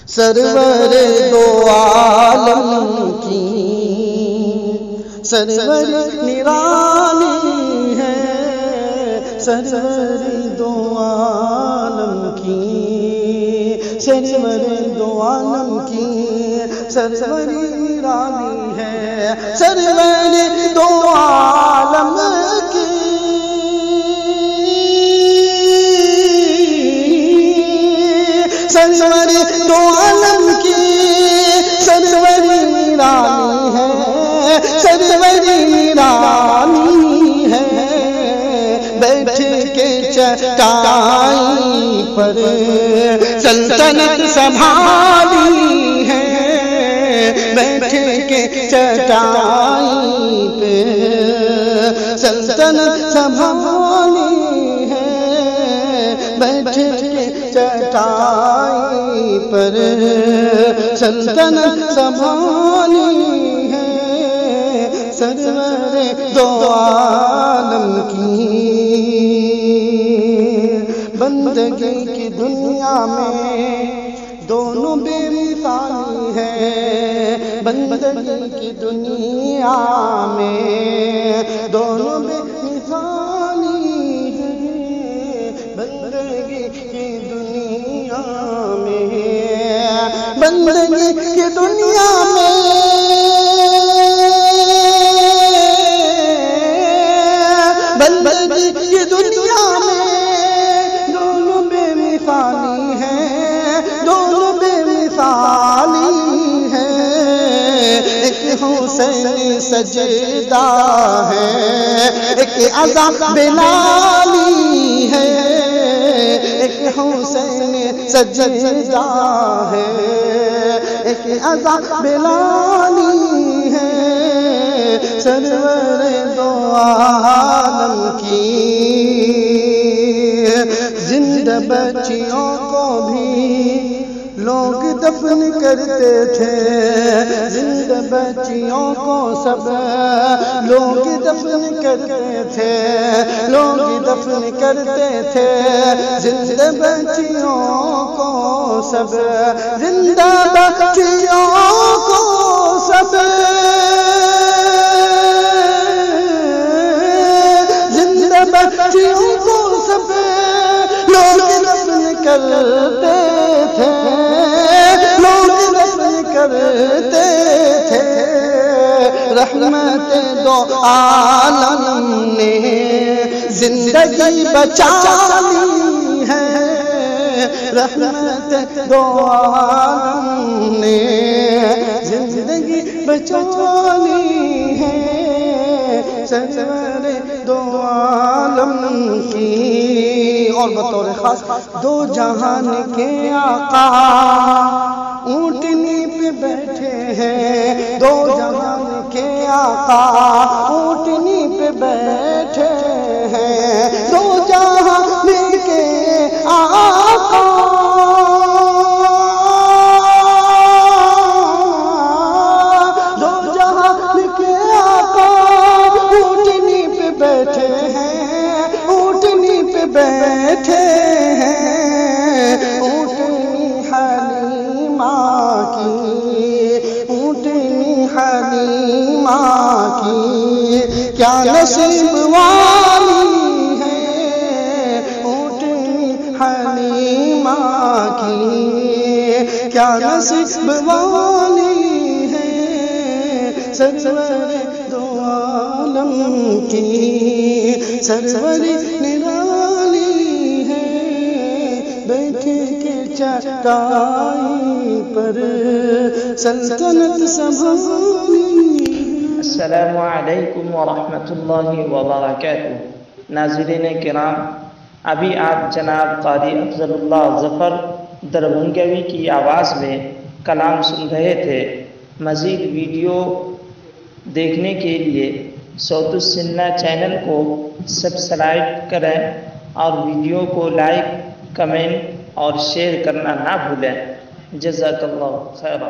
سرور دو عالم کی سرور نرالی ہے، سرور دو عالم کی سرور دو عالم کی سرور نرالی ہے، سرور دو عالم کی سرور دو عالم کی سرور نرالی ہے، سرور نرالی ہے، بیٹھ کے چٹائی پر سلطنت سنبھالی ہے، بیٹھ کے چٹائی پہ سلطنت سنبھالی ہے، بیٹھ کے چٹائی پر سلطنت سنبھالی ہے، سرور دو عالم کی بندگی کی دنیا میں دونوں بے مثالی ہیں، بندگی کی دنیا میں دونوں بے مثالی ہیں، بندگی کی دنیا میں بندگی کی دنیا میں بندگی کی دنیا میں دونوں بے مثالی ہیں، دونوں بے مثالی ہیں، ایک حسین سجدہ ہے، ایک عزا بلالی ہے، ایک حسین سجدہ ہے، ایک عزا بلالی ہے، سرور دو عالم کی زندہ بچیوں کو بھی لوگ دفن کرتے تھے، زندہ بچیوں کو سب لوگ دفن کرتے تھے، لوگ دفن کرتے تھے، زندہ بچیوں کو سب زندہ بچیوں کو سب زندہ بچیوں کو سب لوگ دفن کرتے تھے، لوگ دفن کرتے تھے، رحمت دو عالم نے زندگی بچا لی ہے، رحمت دو عالم نے زندگی بچا لی ہے، سرور دو عالم کی اور بطور خاص دو جہان کے آقا اونٹنی پہ بیٹھے ہیں، دو جہان کے آقا اونٹنی پہ بیٹھے ہیں، دو جہان کے آقا دو جہان کے آقا اونٹنی پہ بیٹھے ہیں، اونٹنی پہ بیٹھے ہیں، اونٹنی حلیمہ کی اونٹنی حلیمہ کی کیا نصیب والی ہے، اونٹنی حلیمہ کی کیا نصیب والی ہے، سرور دو عالم کی سرور نرالی ہے، بیٹھے کے چٹائی پر سلطنت سنبھالی۔ السلام علیکم ورحمۃ اللہ وبرکاتہ۔ ناظرین کرام، ابھی آپ جناب قاری افضل اللہ ظفر دربھنگوی کی آواز میں کلام سن رہے تھے۔ مزید ویڈیو دیکھنے کے لیے صوت السنہ چینل کو سبسکرائب کریں اور ویڈیو کو لائک، کمنٹ اور شیئر کرنا نہ بھولیں۔ جزاک اللہ خیرا۔